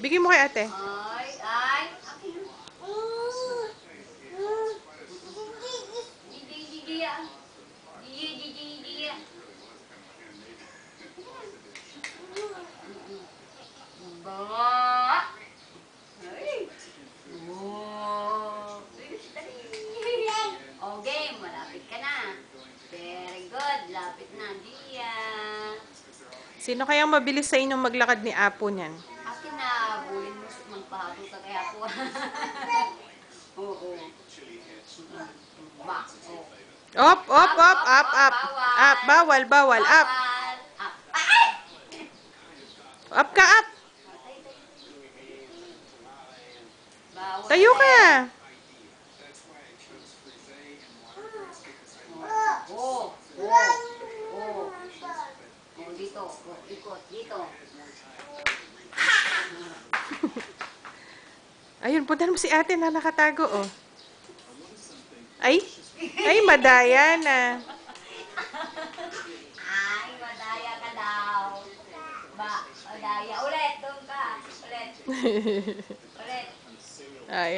Bigyan mo kay ate. Ay, ay. Akin. Gigi, gigi, ah. Gigi, gigi, gigi. Ba. Ay. Oh. Oh, game. Malapit ka na. Very good. Lapit na, Dia. Sino kayang mabilis sa inyong maglakad ni Apo niyan? Akin na, bulin mo. Magpahabol ka kaya po. Oo. Ba. Oh. Op, op, op, up, up. Up, bawal, bawal, up. Bawal. Up. Ay! Up ka, up. Bawal Tayo ka. Oh, oh, oh. Oh, dito. Oh, ikot. Dito. Ayun, puntahan mo si ate na nakatago, oh. Ay, ay, madaya na. Ay, madaya ka daw. Ba, madaya. Ulit, doon ka. Ulit. Ulit. Ay.